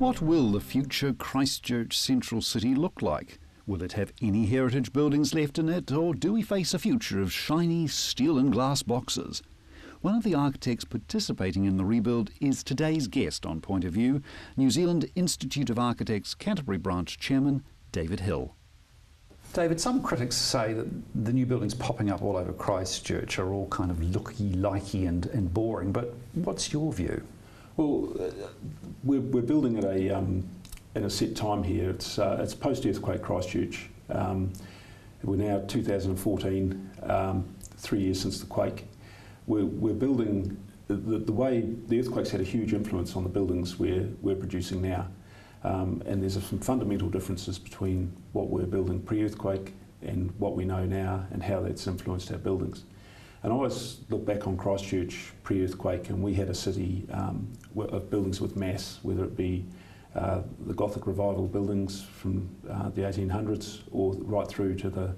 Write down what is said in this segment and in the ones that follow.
What will the future Christchurch Central City look like? Will it have any heritage buildings left in it, or do we face a future of shiny steel and glass boxes? One of the architects participating in the rebuild is today's guest on Point of View, New Zealand Institute of Architects Canterbury Branch Chairman David Hill. David, some critics say that the new buildings popping up all over Christchurch are all kind of looky-likey and boring, but what's your view? Well, we're building at a set time here. It's post-earthquake Christchurch. We're now 2014, 3 years since the quake. We're building the way the earthquakes had a huge influence on the buildings we're producing now, and there's some fundamental differences between what we're building pre-earthquake and what we know now, and how that's influenced our buildings. And I always look back on Christchurch pre-earthquake, and we had a city of buildings with mass, whether it be the Gothic Revival buildings from the 1800s, or right through to the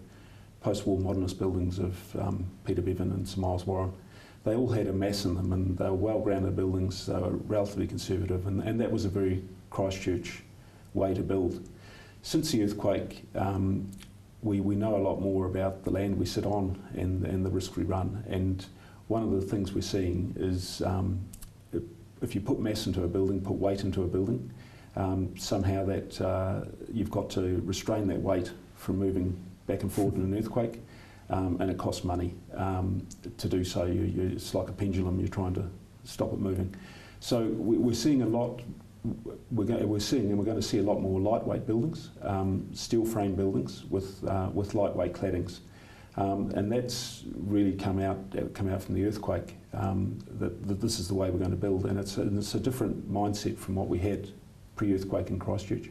post-war modernist buildings of Peter Bevan and Sir Miles Warren. They all had a mass in them, and they were well-grounded buildings. They were relatively conservative, and that was a very Christchurch way to build. Since the earthquake, we know a lot more about the land we sit on and the risk we run. And one of the things we're seeing is if you put mass into a building, put weight into a building, somehow that you've got to restrain that weight from moving back and forward in an earthquake, and it costs money to do so. It's like a pendulum, you're trying to stop it moving. So we're seeing a lot. We're going to see a lot more lightweight buildings, steel frame buildings with lightweight claddings, and that's really come out from the earthquake. That this is the way we're going to build, and it's a different mindset from what we had pre-earthquake in Christchurch.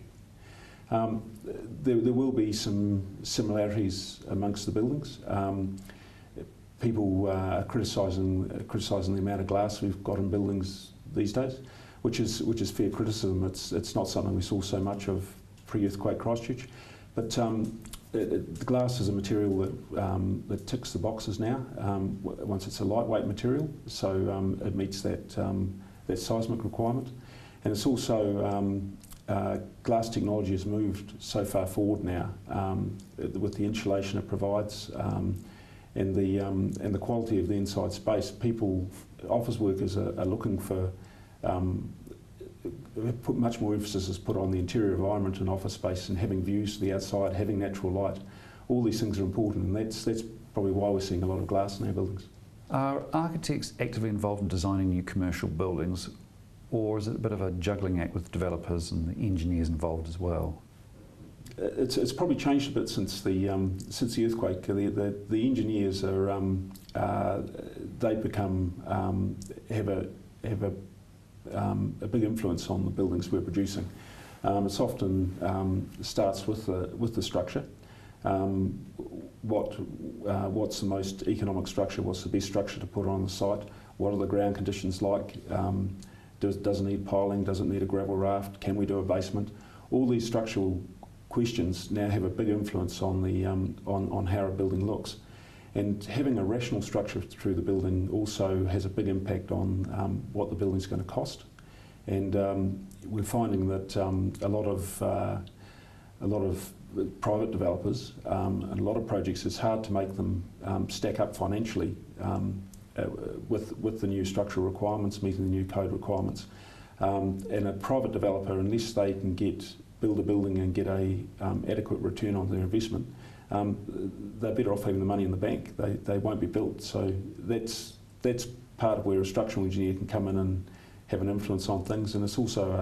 There will be some similarities amongst the buildings. People are criticising the amount of glass we've got in buildings these days, which is fair criticism. It's not something we saw so much of pre-earthquake Christchurch, but the glass is a material that ticks the boxes now. Once it's a lightweight material, so it meets that seismic requirement, and it's also glass technology has moved so far forward now with the insulation it provides and the quality of the inside space. Office workers are looking for. Much more emphasis is put on the interior environment and office space, and having views to the outside, having natural light. All these things are important, and that's probably why we're seeing a lot of glass in our buildings. Are architects actively involved in designing new commercial buildings, or is it a bit of a juggling act with developers and the engineers involved as well? It's probably changed a bit since the earthquake. The engineers they've become have a big influence on the buildings we're producing. It's often starts with the structure. What's the most economic structure? What's the best structure to put on the site? What are the ground conditions like? Does it need piling? Does it need a gravel raft? Can we do a basement? All these structural questions now have a big influence on the on how a building looks. And having a rational structure through the building also has a big impact on what the building's going to cost. And we're finding that a lot of private developers and a lot of projects, it's hard to make them stack up financially with the new structural requirements, meeting the new code requirements. And a private developer, unless they can build a building and get a adequate return on their investment, they're better off having the money in the bank. They won't be built. So that's part of where a structural engineer can come in and have an influence on things, and it's also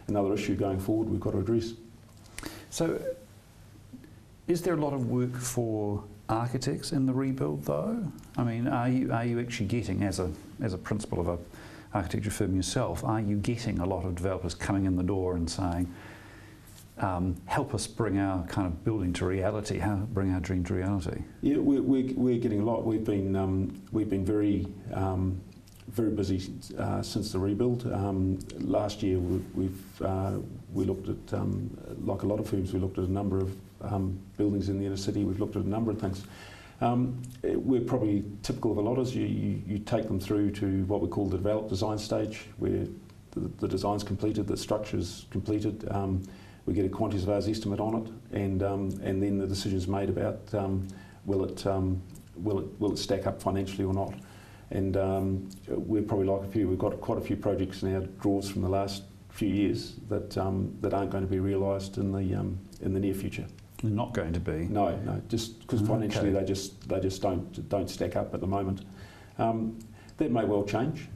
another issue going forward we've got to address. So is there a lot of work for architects in the rebuild though? I mean, are you actually getting, as a principal of an architecture firm yourself, are you getting a lot of developers coming in the door and saying, help us bring our kind of building to reality, bring our dream to reality? Yeah, we're getting a lot. We've been very busy since the rebuild. Last year we looked at, like a lot of firms, we looked at a number of buildings in the inner city. We've looked at a number of things. We're probably typical of a lot. You take them through to what we call the develop design stage, where the design's completed, the structure's completed. We get a quantity surveyor's estimate on it, and then the decision's made about will it stack up financially or not. And we're probably like a few. We've got quite a few projects in our drawers from the last few years that aren't going to be realised in the near future. They're not going to be. No, just because financially they just don't stack up at the moment. That may well change.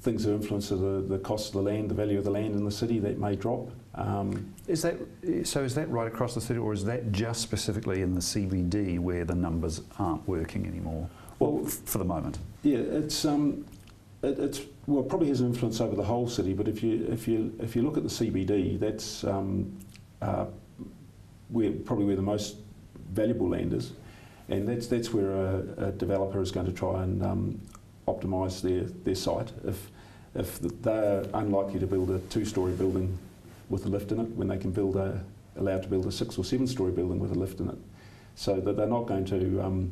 Things that influence the cost of the land, the value of the land in the city, that may drop. Is that right across the city, or is that just specifically in the CBD where the numbers aren't working anymore? Well, for the moment. Yeah, it's it probably has an influence over the whole city. But if you look at the CBD, that's where the most valuable land is, and that's where a developer is going to try and optimise their site. If they're unlikely to build a 2-storey building with a lift in it, when they can allowed to build a 6 or 7-storey building with a lift in it, so that they're not going to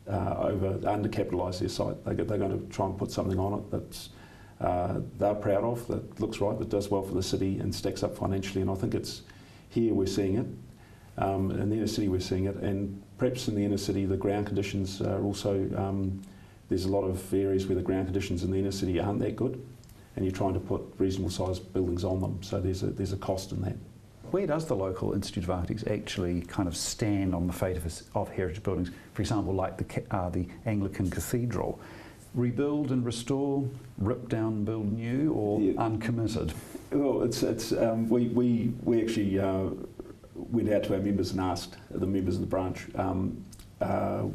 undercapitalise their site. They're going to try and put something on it that's they're proud of, that looks right, that does well for the city and stacks up financially. And I think it's here we're seeing it. In the inner city we're seeing it, and perhaps in the inner city the ground conditions are also, there's a lot of areas where the ground conditions in the inner city aren't that good, and you're trying to put reasonable sized buildings on them, so there's a cost in that. Where does the local Institute of Architects actually kind of stand on the fate of heritage buildings? For example, like the Anglican Cathedral. Rebuild and restore, rip down, build new, or uncommitted? Well, we actually went out to our members and asked the members of the branch.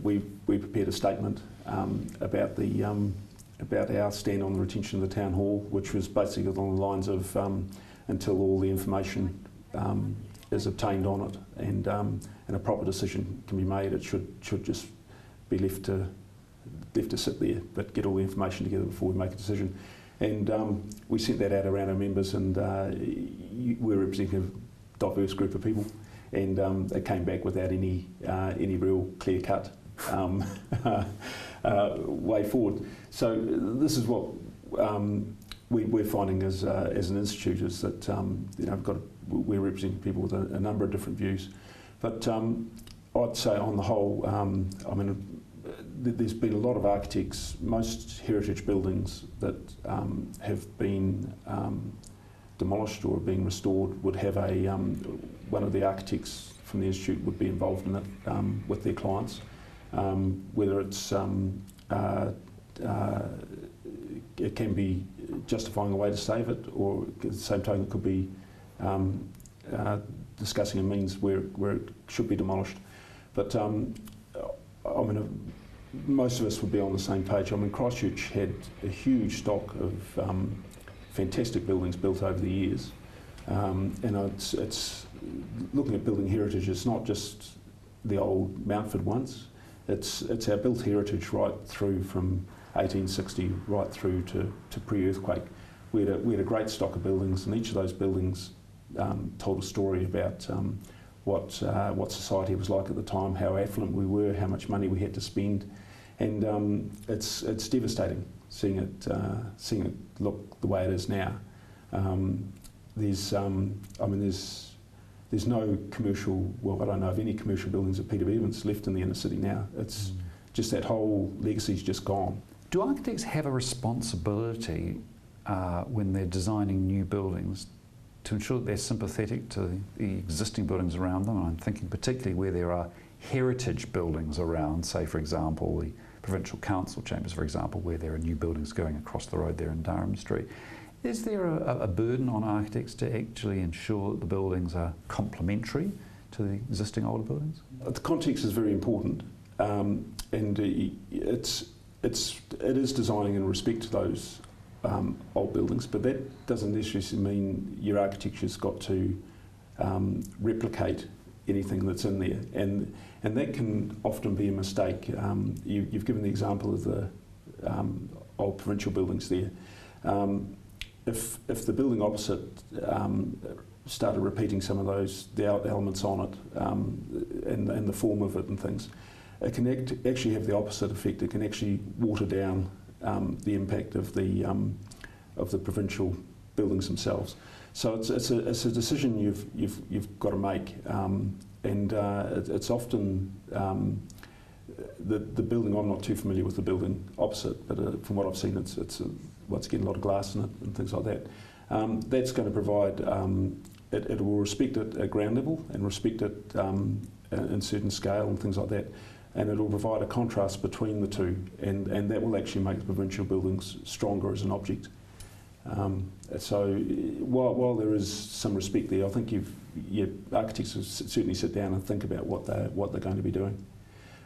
We prepared a statement about our stand on the retention of the town hall, which was basically along the lines of until all the information is obtained on it and a proper decision can be made, it should just be left to sit there, but get all the information together before we make a decision. And we sent that out around our members, and we're representing a diverse group of people, and it came back without any real clear cut way forward. So this is what we're finding as an institute, is that we're representing people with a number of different views. But I'd say on the whole, there's been a lot of architects, most heritage buildings that have been demolished or being restored would have one of the architects from the institute would be involved in it with their clients, whether it's it can be justifying a way to save it, or at the same time it could be discussing a means where it should be demolished. But most of us would be on the same page. Christchurch had a huge stock of fantastic buildings built over the years, and it's looking at building heritage. It's not just the old Mountford ones. It's our built heritage right through from 1860 right through to pre-earthquake. We had a great stock of buildings, and each of those buildings told a story about what society was like at the time, how affluent we were, how much money we had to spend, and it's devastating seeing it look the way it is now. There's no commercial. Well, I don't know of any commercial buildings at Peter Evans left in the inner city now. It's just that whole legacy's just gone. Do architects have a responsibility when they're designing new buildings to ensure that they're sympathetic to the existing buildings around them? And I'm thinking particularly where there are heritage buildings around, say for example the Provincial Council Chambers, for example, where there are new buildings going across the road there in Durham Street. Is there a burden on architects to actually ensure that the buildings are complementary to the existing older buildings? The context is very important, and it is designing in respect to those old buildings, but that doesn't necessarily mean your architecture's got to replicate anything that's in there, and that can often be a mistake. You've given the example of the old provincial buildings there. If the building opposite started repeating some of the elements on it and the form of it and things, it can actually have the opposite effect. It can actually water down the impact of the of the provincial buildings themselves. So it's a decision you've got to make, and it's often the building. I'm not too familiar with the building opposite, but from what I've seen, it's getting a lot of glass in it and things like that. That's going to provide. It will respect it at ground level and respect it in certain scale and things like that, and it will provide a contrast between the two, and that will actually make the provincial buildings stronger as an object. So while there is some respect there, I think architects will certainly sit down and think about what they're going to be doing.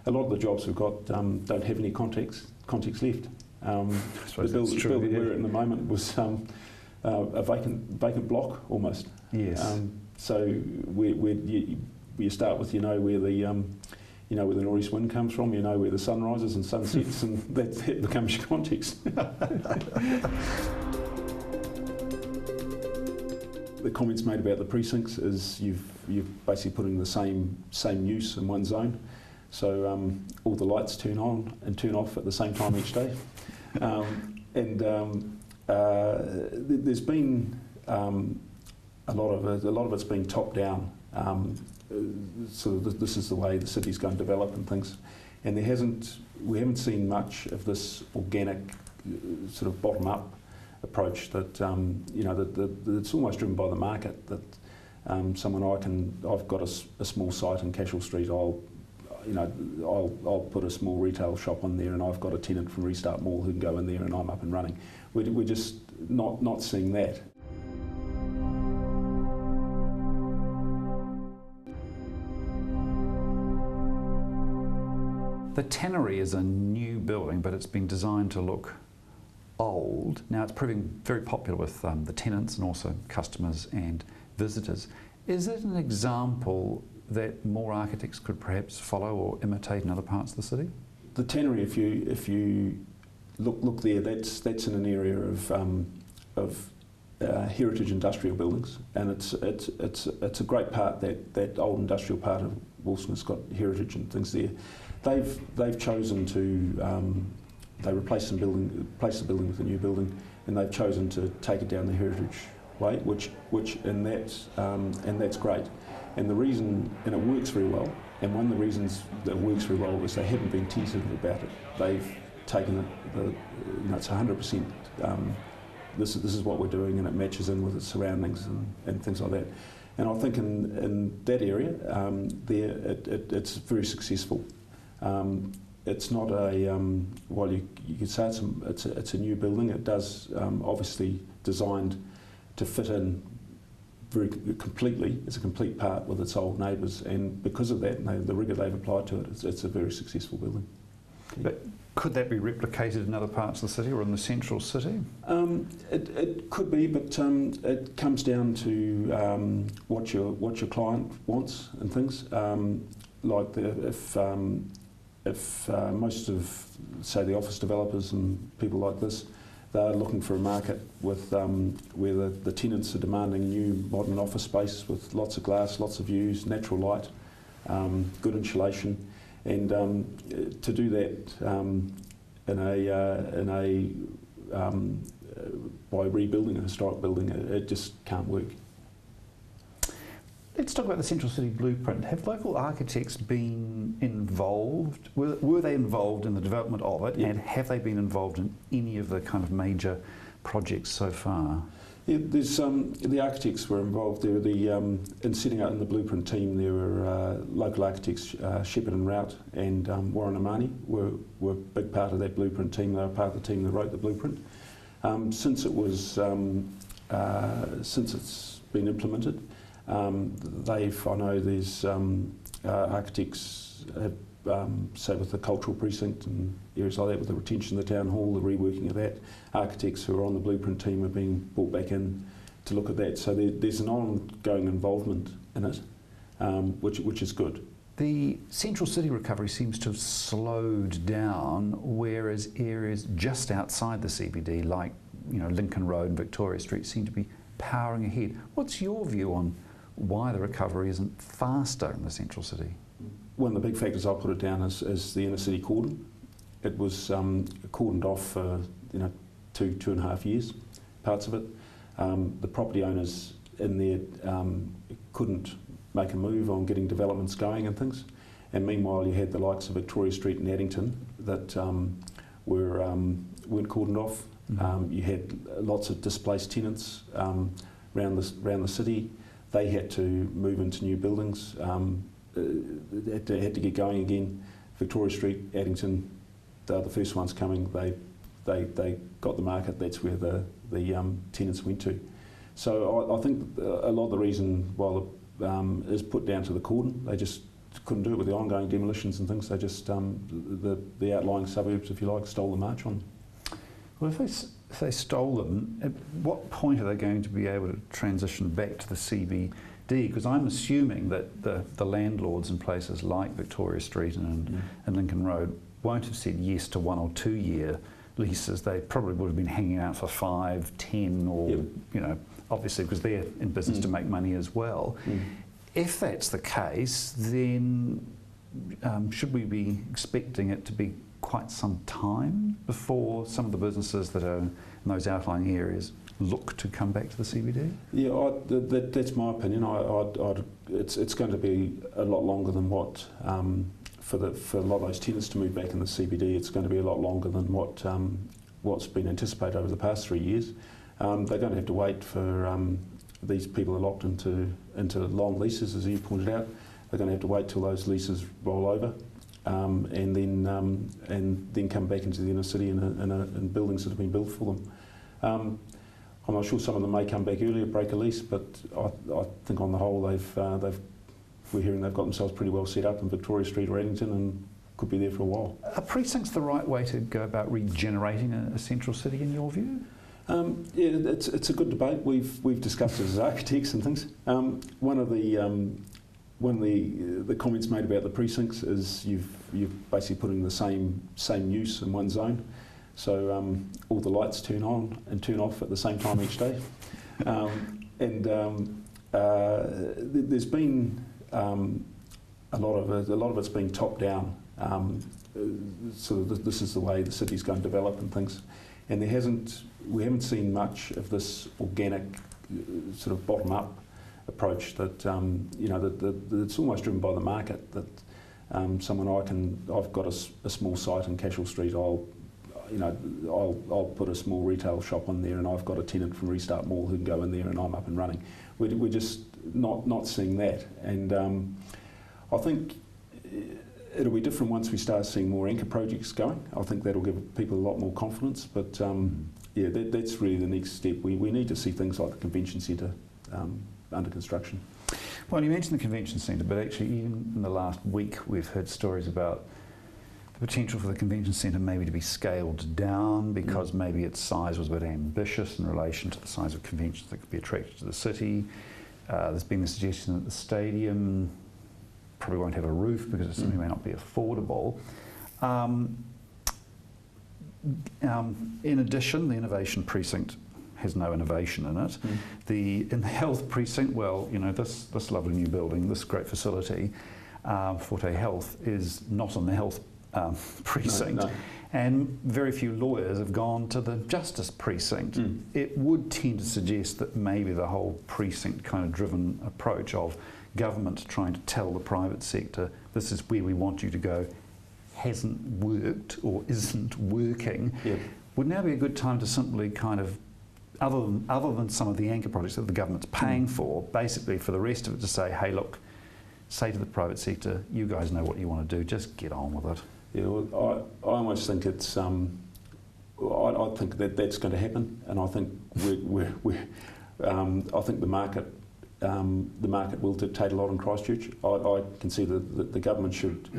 A lot of the jobs we've got don't have any context left. The building we're in the moment was a vacant block almost. Yes. So you start with where the where the northeast wind comes from, where the sun rises and sun sets, and that becomes your context. The comments made about the precincts is you've basically put in the same use in one zone, so all the lights turn on and turn off at the same time each day, there's been a lot of it's been top down. So this is the way the city's going to develop and things, and we haven't seen much of this organic sort of bottom up approach that that it's almost driven by the market. That I've got a small site in Cashel Street. I'll put a small retail shop on there, and I've got a tenant from Restart Mall who can go in there, and I'm up and running. We're just not seeing that. The Tannery is a new building, but it's been designed to look old. Now it's proving very popular with the tenants and also customers and visitors. Is it an example that more architects could perhaps follow or imitate in other parts of the city? The Tannery, if you look there, that's in an area of heritage industrial buildings, and it's a great part, that old industrial part of Wilson has got heritage and things there. They've chosen to they replace the building with a new building, and they've chosen to take it down the heritage way, which that's great. And the reason, and it works very well. And one of the reasons that it works very well is they haven't been tentative about it. They've taken it. It's 100%. This is what we're doing, and it matches in with its surroundings and things like that. And I think in that area, it's very successful. It's not while you could say it's a new building. It does obviously designed to fit in very completely. It's a complete part with its old neighbours, and because of that, and the rigour they've applied to it, it's a very successful building. But could that be replicated in other parts of the city or in the central city? It could be, but it comes down to what your client wants and things. If most of, say, the office developers and people like this, they're looking for a market with where the tenants are demanding new modern office space with lots of glass, lots of views, natural light, good insulation, and to do that by rebuilding a historic building, it just can't work. Let's talk about the Central City Blueprint. Have local architects been involved? Were they involved in the development of it, and have they been involved in any of the kind of major projects so far? Yeah, there's the architects were involved. There were in setting out in the Blueprint team. There were local architects, Shepherd and Rout and Warren Amani were a big part of that Blueprint team. They were part of the team that wrote the Blueprint. Since it's been implemented. I know there's architects have, say with the cultural precinct and areas like that, with the retention of the town hall, the reworking of that, architects who are on the Blueprint team are being brought back in to look at that. So there's an ongoing involvement in it, which is good. The Central City recovery seems to have slowed down, whereas areas just outside the CBD, like Lincoln Road and Victoria Street, seem to be powering ahead. What's your view on why the recovery isn't faster in the Central City? One of the big factors I'll put it down is the inner city cordon. It was cordoned off for 2.5 years, parts of it. The property owners in there couldn't make a move on getting developments going and things. And meanwhile, you had the likes of Victoria Street and Addington that weren't cordoned off. You had lots of displaced tenants around the city. They had to move into new buildings. Had to get going again. Victoria Street, Addington, they're the first ones coming. They got the market. That's where the tenants went to. So I think a lot of the reason why is put down to the cordon. They just couldn't do it with the ongoing demolitions and things. They just the outlying suburbs, if you like, stole the march on them. Well, if they stole them, at what point are they going to be able to transition back to the CBD? Because I'm assuming that the landlords in places like Victoria Street and Lincoln Road won't have said yes to 1 or 2 year leases. They probably would have been hanging out for 5, 10, or obviously because they're in business to make money as well. If that's the case, then should we be expecting it to be quite some time before some of the businesses that are in those outlying areas look to come back to the CBD? Yeah, that's my opinion. It's going to be a lot longer than what for a lot of those tenants to move back in the CBD. It's going to be a lot longer than what's been anticipated over the past 3 years. They're going to have to wait for these people are locked into long leases, as you pointed out. They're going to have to wait till those leases roll over, and then come back into the inner city in buildings that have been built for them. I'm not sure some of them may come back earlier, break a lease, but I think on the whole we're hearing they've got themselves pretty well set up in Victoria Street or Addington and could be there for a while. Are precincts the right way to go about regenerating a central city in your view? Yeah, it's a good debate. We've discussed it as architects and things. One of the comments made about the precincts is you've basically putting the same use in one zone, so all the lights turn on and turn off at the same time each day, there's been a lot of it's been top down. So this is the way the city's going to develop and things, and we haven't seen much of this organic sort of bottom up approach that it's almost driven by the market. That I've got a small site in Cashel Street. I'll put a small retail shop on there, and I've got a tenant from Restart Mall who can go in there, and I'm up and running. We're just not seeing that, and I think it'll be different once we start seeing more anchor projects going. I think that'll give people a lot more confidence. But that's really the next step. We need to see things like the convention centre under construction. Well, you mentioned the convention centre, but actually even in the last week we've heard stories about the potential for the convention centre maybe to be scaled down because maybe its size was a bit ambitious in relation to the size of conventions that could be attracted to the city. There's been the suggestion that the stadium probably won't have a roof because it simply may not be affordable. In addition, the innovation precinct has no innovation in it. In the health precinct, this lovely new building, this great facility, Forte Health, is not in the health precinct. No. And very few lawyers have gone to the justice precinct. It would tend to suggest that maybe the whole precinct kind of driven approach of government trying to tell the private sector this is where we want you to go hasn't worked or isn't working. Would now be a good time to simply kind of, other than some of the anchor projects that the government's paying for, basically for the rest of it to say, hey look, say to the private sector, you guys know what you want to do, just get on with it. Yeah, well, I almost think it's I think that's going to happen, and I think I think the market will dictate a lot in Christchurch. I can see that the government should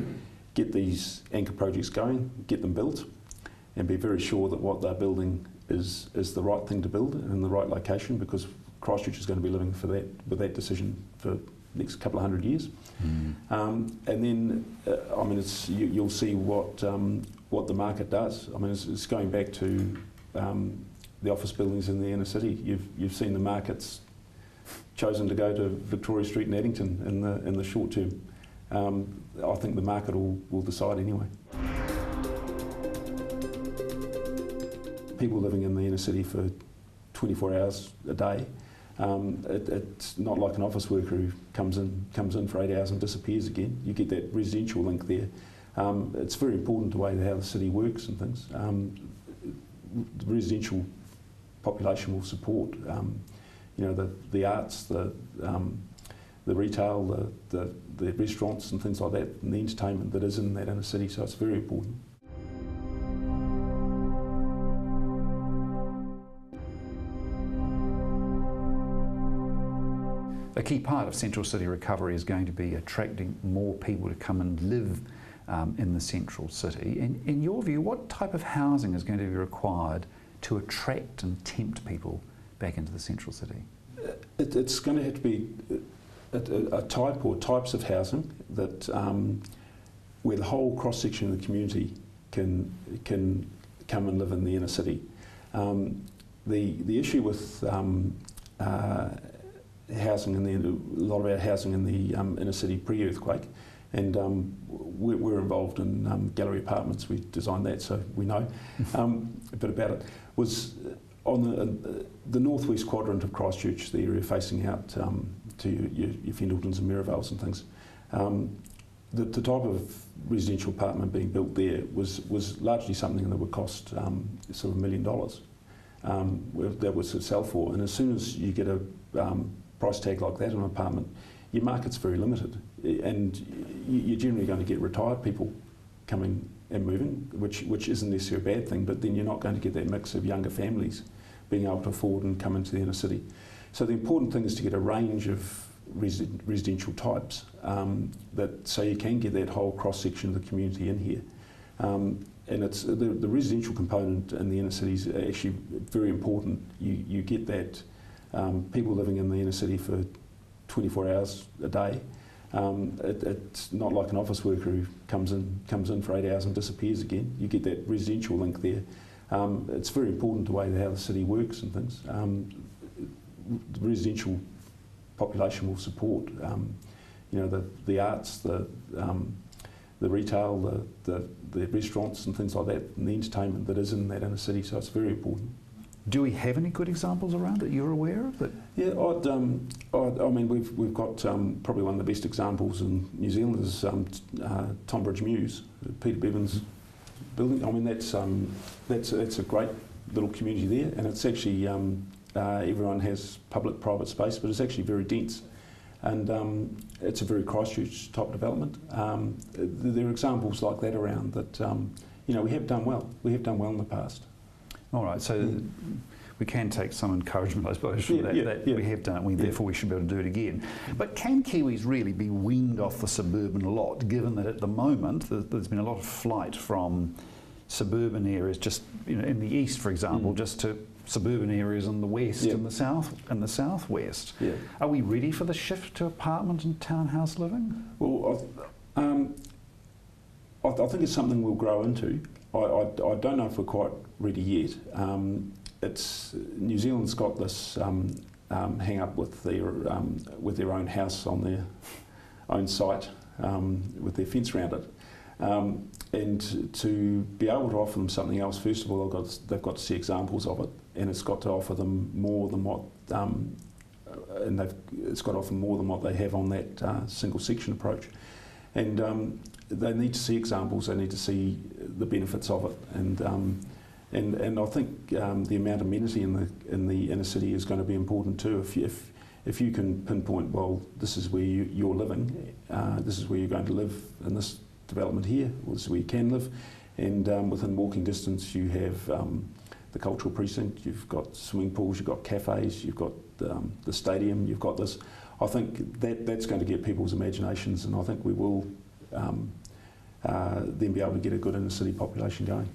get these anchor projects going, get them built, and be very sure that what they're building is the right thing to build and in the right location, because Christchurch is going to be living with that decision for the next couple of 100 years. And then, you'll see what the market does. I mean, it's going back to the office buildings in the inner city. You've seen the markets chosen to go to Victoria Street and Addington in the short term. I think the market will decide anyway. People living in the inner city for 24 hours a day. It's not like an office worker who comes in for 8 hours and disappears again. You get that residential link there. It's very important the way how the city works and things. The residential population will support, the arts, the retail, the restaurants and things like that, and the entertainment that is in that inner city. So it's very important. A key part of Central City recovery is going to be attracting more people to come and live in the Central City. In your view, what type of housing is going to be required to attract and tempt people back into the Central City? It's going to have to be a type or types of housing that where the whole cross-section of the community can come and live in the inner city. The issue with housing a lot of our housing in the inner city pre-earthquake, and we're involved in Gallery Apartments. We designed that, so we know a bit about it. Was on the northwest quadrant of Christchurch, the area facing out to your Fendaltons and Merivales and things. The type of residential apartment being built there was largely something that would cost sort of $1 million. That was to sell for, and as soon as you get a price tag like that on an apartment, your market's very limited, and you're generally going to get retired people coming and moving, which isn't necessarily a bad thing, but then you're not going to get that mix of younger families being able to afford and come into the inner city. So the important thing is to get a range of residential types, so you can get that whole cross-section of the community in here. And it's the residential component in the inner city is actually very important. You get that people living in the inner city for 24 hours a day. It's not like an office worker who comes in for 8 hours and disappears again. You get that residential link there. It's very important the way how the city works and things. The residential population will support, the arts, the retail, the restaurants and things like that, and the entertainment that is in that inner city. So it's very important. Do we have any good examples around that you're aware of? Yeah, I mean, we've got probably one of the best examples in New Zealand is Tonbridge Mews, Peter Bevan's building. I mean, that's a great little community there, and it's actually everyone has public-private space, but it's actually very dense, and it's a very Christchurch type development. There are examples like that around that. We have done well. We have done well in the past. All right, so we can take some encouragement, I suppose, from that we have done it, therefore we should be able to do it again. But can Kiwis really be weaned off the suburban lot, given that at the moment there's been a lot of flight from suburban areas, just in the east, for example, just to suburban areas in the west and the southwest? Yeah. Are we ready for the shift to apartment and townhouse living? Well, I think it's something we'll grow into. I don't know if we're quite ready yet. New Zealand's got this hang up with their own house on their own site with their fence around it, and to be able to offer them something else, first of all, they've got to see examples of it, and it's got to offer them more than what it's got to offer more than what they have on that single section approach, and they need to see examples. They need to see the benefits of it, and I think the amount of amenity in the inner city is going to be important too. If you can pinpoint, well, this is where you're living, this is where you're going to live in this development here, or this is where you can live, and within walking distance you have the cultural precinct, you've got swimming pools, you've got cafes, you've got the stadium, you've got this. I think that's going to get people's imaginations, and I think we will then be able to get a good inner city population going.